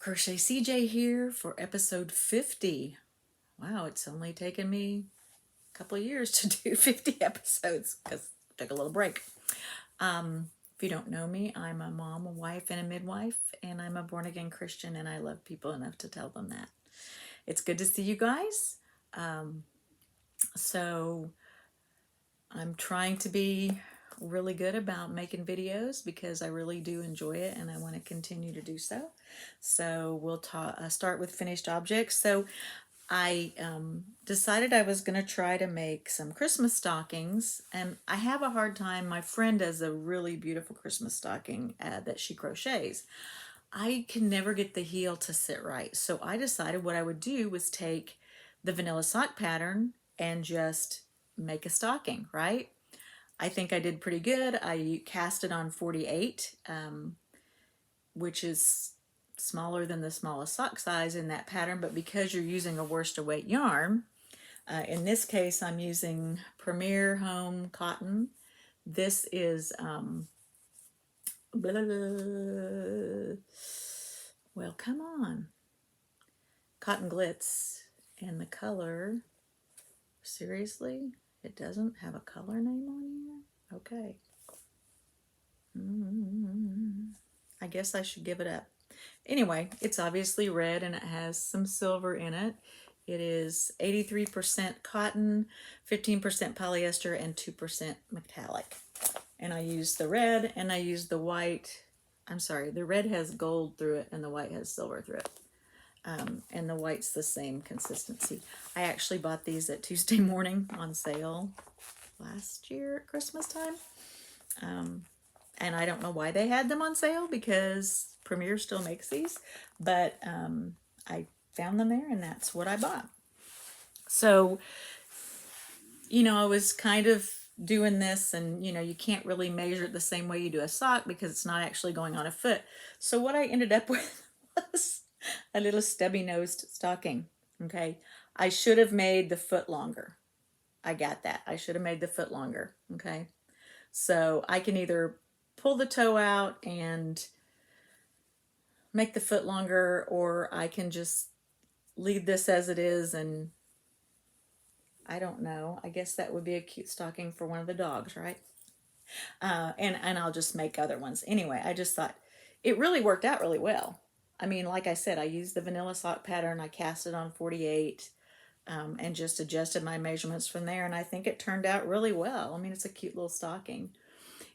Crochet CJ here for episode 50. Wow, it's only taken me a couple of years to do 50 episodes because I took a little break. If you don't know me, I'm a mom, a wife, and a midwife, and I'm a born-again Christian, and I love people enough to tell them that. It's good to see you guys. So I'm trying to be really good about making videos because I really do enjoy it and I want to continue to do so. So we'll start with finished objects. So I decided I was going to try to make some Christmas stockings, and I have a hard time. My friend does a really beautiful Christmas stocking that she crochets. I can never get the heel to sit right. So I decided what I would do was take the vanilla sock pattern and just make a stocking, right? I think I did pretty good. I cast it on 48, which is smaller than the smallest sock size in that pattern, but because you're using a worsted weight yarn, in this case I'm using Premier Home Cotton. This is, well, come on, Cotton Glitz, and the color, seriously? It doesn't have a color name on here? Okay. I guess I should give it up. Anyway, it's obviously red and it has some silver in it. It is 83% cotton, 15% polyester, and 2% metallic. And I use the red and I use the white. I'm sorry, the red has gold through it and the white has silver through it. And the white's the same consistency. I actually bought these at Tuesday morning on sale last year at Christmas time. And I don't know why they had them on sale because Premier still makes these, but I found them there and that's what I bought. So, I was kind of doing this, and you can't really measure it the same way you do a sock because it's not actually going on a foot. So what I ended up with was a little stubby nosed stocking. Okay, I should have made the foot longer. I got that. I should have made the foot longer. Okay, so I can either pull the toe out and make the foot longer, or I can just leave this as it is, and I don't know. I guess that would be a cute stocking for one of the dogs, right? And I'll just make other ones. Anyway, I just thought it really worked out really well. I mean, like I said, I used the vanilla sock pattern. I cast it on 48 and just adjusted my measurements from there. And I think it turned out really well. I mean, it's a cute little stocking.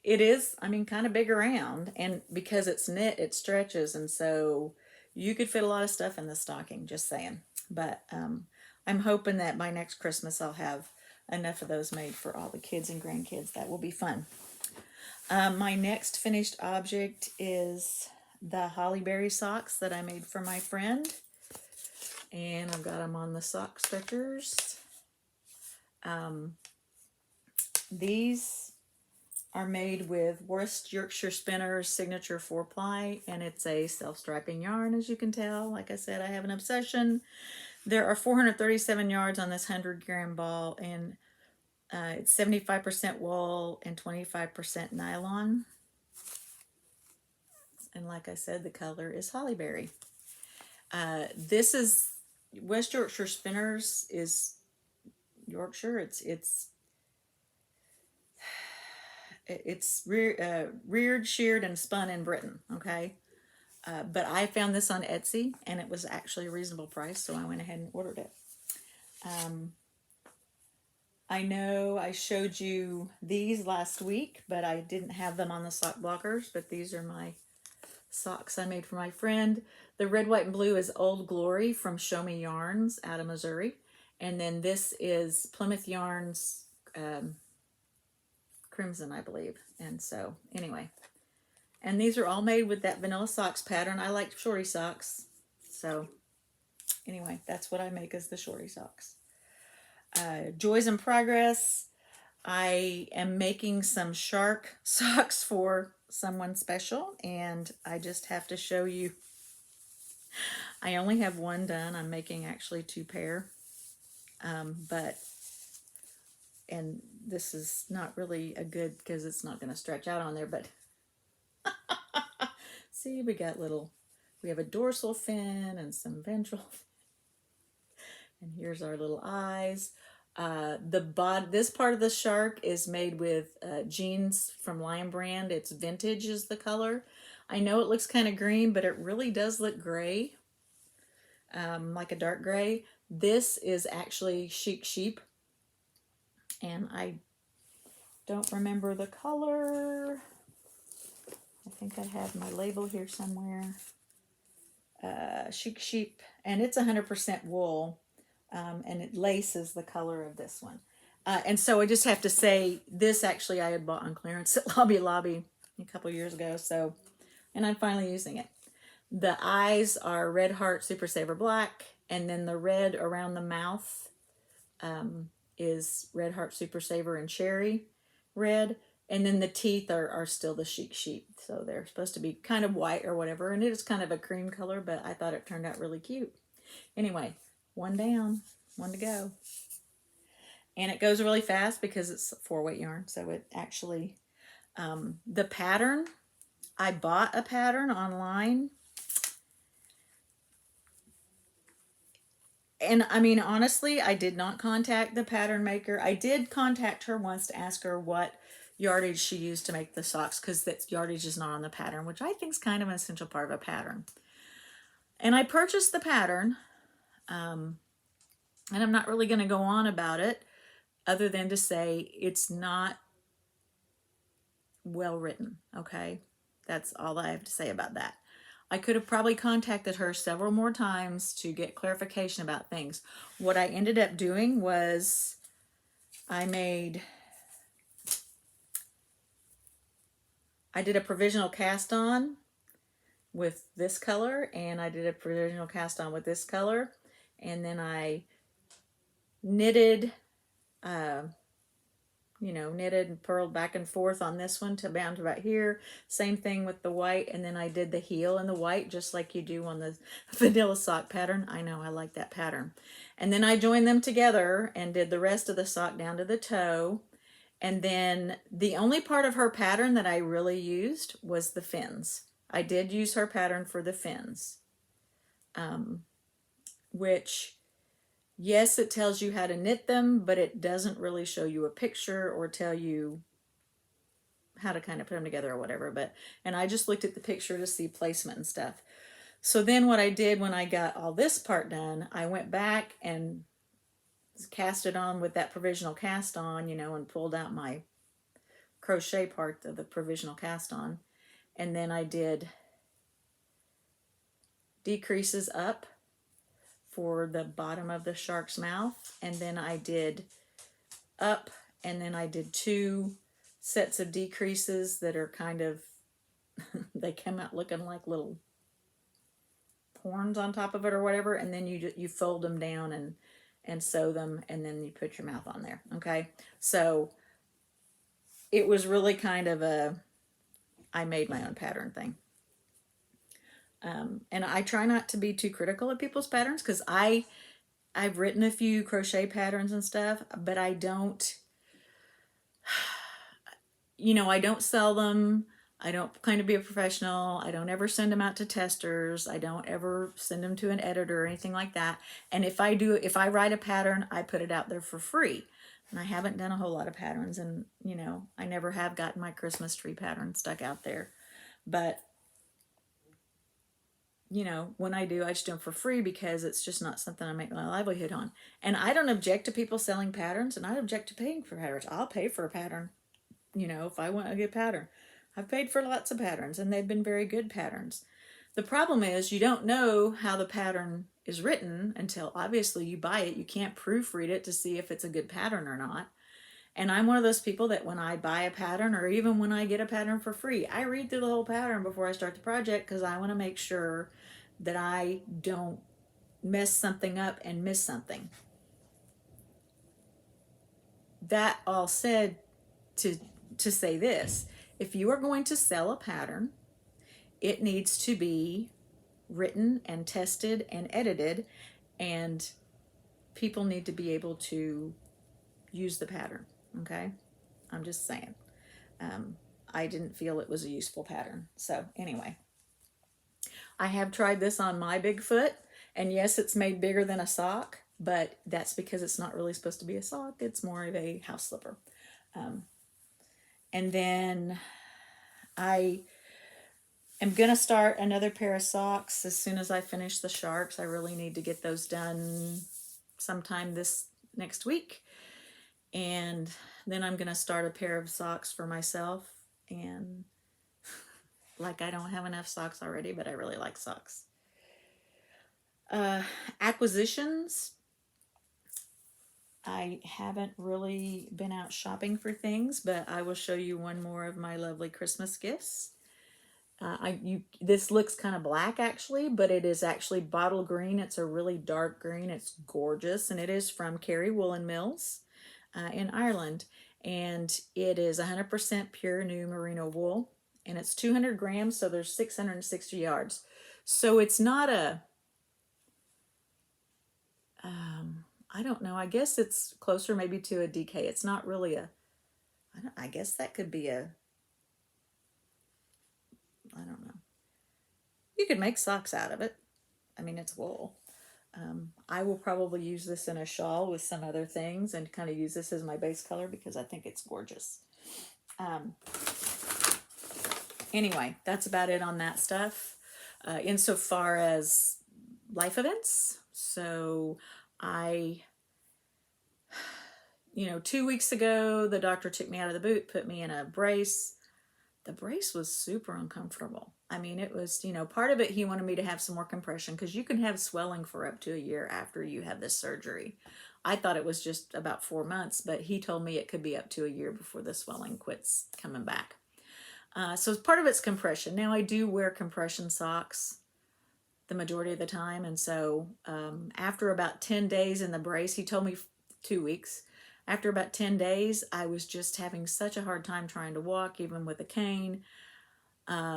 It is, I mean, kind of big around. And because it's knit, it stretches. And so you could fit a lot of stuff in the stocking, just saying. But I'm hoping that by next Christmas I'll have enough of those made for all the kids and grandkids. That will be fun. My next finished object is the holly berry socks that I made for my friend, and I've got them on the sock stretchers. These are made with Worcester Yorkshire Spinner's signature 4-ply, and it's a self-striping yarn, as you can tell. Like I said, I have an obsession. There are 437 yards on this 100-gram ball, and it's 75% wool and 25% nylon. And like I said, the color is holly berry. This is West Yorkshire Spinners is Yorkshire. It's reared, sheared, and spun in Britain. Okay, but I found this on Etsy, and it was actually a reasonable price, so I went ahead and ordered it. I know I showed you these last week, but I didn't have them on the sock blockers. But these are my socks I made for my friend. The red, white, and blue is Old Glory from Show Me Yarns out of Missouri. And then this is Plymouth Yarns Crimson, I believe. And so, anyway. And these are all made with that vanilla socks pattern. I like shorty socks. So, anyway, that's what I make as the shorty socks. Joys in progress. I am making some shark socks for someone special, and I just have to show you. I only have one done. I'm making actually 2 pair, and this is not really a good because it's not going to stretch out on there, but see, we got little We have a dorsal fin and some ventral. And here's our little eyes. This part of the shark is made with jeans from Lion Brand. It's vintage is the color. I know it looks kind of green, but it really does look gray, like a dark gray. This is actually Chic Sheep, and I don't remember the color. I think I have my label here somewhere. Chic Sheep, and it's 100% wool, and it laces the color of this one. And so I just have to say, this actually I had bought on clearance at Lobby Lobby a couple years ago, so, and I'm finally using it. The eyes are Red Heart Super Saver Black, and then the red around the mouth is Red Heart Super Saver and Cherry Red, and then the teeth are still the Chic Sheep, so they're supposed to be kind of white or whatever, and it is kind of a cream color, but I thought it turned out really cute. Anyway, one down, one to go. And it goes really fast because it's 4-weight yarn, so it actually, the pattern, I bought a pattern online. And I mean, honestly, I did not contact the pattern maker. I did contact her once to ask her what yardage she used to make the socks, because that yardage is not on the pattern, which I think is kind of an essential part of a pattern. And I purchased the pattern, and I'm not really going to go on about it other than to say it's not well written, okay? That's all I have to say about that. I could have probably contacted her several more times to get clarification about things. What I ended up doing was I did a provisional cast on with this color, and I did a provisional cast on with this color, and then I knitted, knitted and purled back and forth on this one to bound about here. Same thing with the white, and then I did the heel in the white just like you do on the vanilla sock pattern. I know, I like that pattern. And then I joined them together and did the rest of the sock down to the toe. And then the only part of her pattern that I really used was the fins. I did use her pattern for the fins, which, yes, it tells you how to knit them, but it doesn't really show you a picture or tell you how to kind of put them together or whatever. And I just looked at the picture to see placement and stuff. So then what I did when I got all this part done, I went back and cast it on with that provisional cast on, and pulled out my crochet part of the provisional cast on. And then I did decreases up for the bottom of the shark's mouth, and then I did up, and then I did 2 sets of decreases that are kind of they come out looking like little horns on top of it or whatever, and then you fold them down and sew them, and then you put your mouth on there. Okay, so it was really kind of I made my own pattern thing. And I try not to be too critical of people's patterns, because I've written a few crochet patterns and stuff, but I don't, I don't sell them. I don't claim to be a professional. I don't ever send them out to testers. I don't ever send them to an editor or anything like that. And if I write a pattern, I put it out there for free. And I haven't done a whole lot of patterns, and, I never have gotten my Christmas tree pattern stuck out there. But when I do, I just do them for free, because it's just not something I make my livelihood on. And I don't object to people selling patterns, and I don't object to paying for patterns. I'll pay for a pattern, if I want a good pattern. I've paid for lots of patterns, and they've been very good patterns. The problem is you don't know how the pattern is written until obviously you buy it. You can't proofread it to see if it's a good pattern or not. And I'm one of those people that when I buy a pattern, or even when I get a pattern for free, I read through the whole pattern before I start the project, because I want to make sure that I don't mess something up and miss something. That all said, to say this, if you are going to sell a pattern, it needs to be written and tested and edited, and people need to be able to use the pattern. Okay, I'm just saying. I didn't feel it was a useful pattern. So anyway, I have tried this on my big foot, and yes, it's made bigger than a sock, but that's because it's not really supposed to be a sock. It's more of a house slipper. And then I am going to start another pair of socks as soon as I finish the sharks. I really need to get those done sometime this next week. And then I'm going to start a pair of socks for myself. And like, I don't have enough socks already, but I really like socks. Acquisitions. I haven't really been out shopping for things, but I will show you one more of my lovely Christmas gifts. This looks kind of black actually, but it is actually bottle green. It's a really dark green. It's gorgeous, and it is from Kerry Woolen Mills in Ireland, and it is 100% pure new merino wool, and it's 200 grams, so there's 660 yards. So it's not a, I don't know. I guess it's closer maybe to a DK. It's not really a, I guess that could be a, I don't know. You could make socks out of it. I mean, it's wool. I will probably use this in a shawl with some other things and kind of use this as my base color because I think it's gorgeous. Anyway, that's about it on that stuff. Insofar as life events, so you know, 2 weeks ago, the doctor took me out of the boot, put me in a brace. The brace was super uncomfortable. I mean, it was, you know, part of it, he wanted me to have some more compression because you can have swelling for up to a year after you have this surgery. I thought it was just about 4 months, but he told me it could be up to a year before the swelling quits coming back. So part of it's compression. Now I do wear compression socks the majority of the time. And so after about 10 days in the brace, he told me 2 weeks. After about 10 days, I was just having such a hard time trying to walk, even with a cane.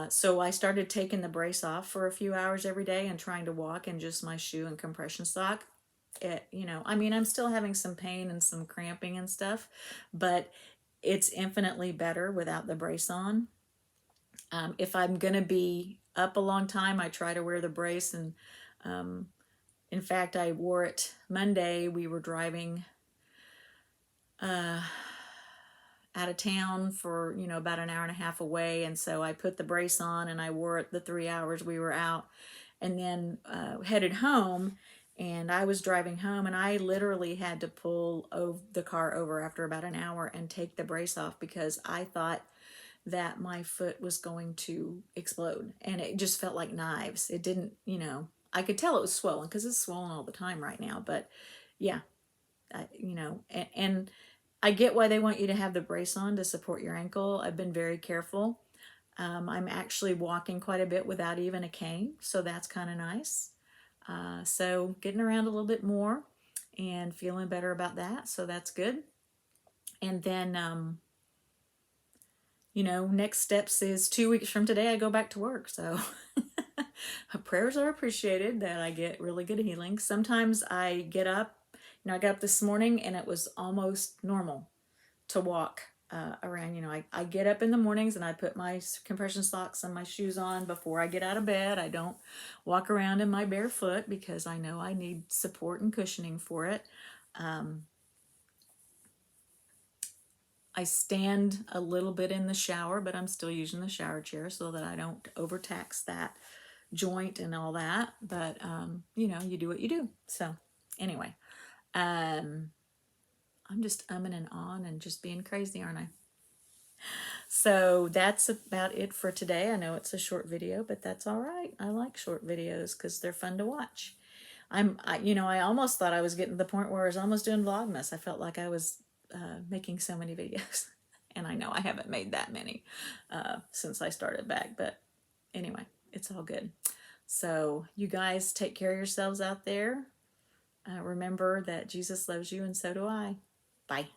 So I started taking the brace off for a few hours every day and trying to walk in just my shoe and compression sock. You know, I mean, I'm still having some pain and some cramping and stuff, but it's infinitely better without the brace on. If I'm going to be up a long time, I try to wear the brace. And in fact, I wore it Monday. We were driving out of town for, you know, about an hour and a half away. And so I put the brace on and I wore it the 3 hours we were out, and then headed home. And I was driving home and I literally had to pull the car over after about an hour and take the brace off because I thought that my foot was going to explode, and it just felt like knives. It didn't, you know, I could tell it was swollen because it's swollen all the time right now, but yeah, you know, and I get why they want you to have the brace on to support your ankle. I've been very careful. I'm actually walking quite a bit without even a cane, so that's kind of nice. So getting around a little bit more and feeling better about that, so that's good. And then you know, next steps is 2 weeks from today I go back to work. So prayers are appreciated that I get really good healing. Sometimes I get up, you know, I got up this morning and it was almost normal to walk around. You know, I get up in the mornings and I put my compression socks and my shoes on before I get out of bed. I don't walk around in my bare foot because I know I need support and cushioning for it. I stand a little bit in the shower, but I'm still using the shower chair so that I don't overtax that joint and all that. But, you know, you do what you do. So anyway, I'm just umming and ahhing and just being crazy, aren't I? So that's about it for today. I know it's a short video, but that's all right. I like short videos because they're fun to watch. You know, I almost thought I was getting to the point where I was almost doing Vlogmas. I felt like I was making so many videos, and I know I haven't made that many since I started back, but anyway, it's all good. So you guys take care of yourselves out there. Remember that Jesus loves you, and so do I. Bye.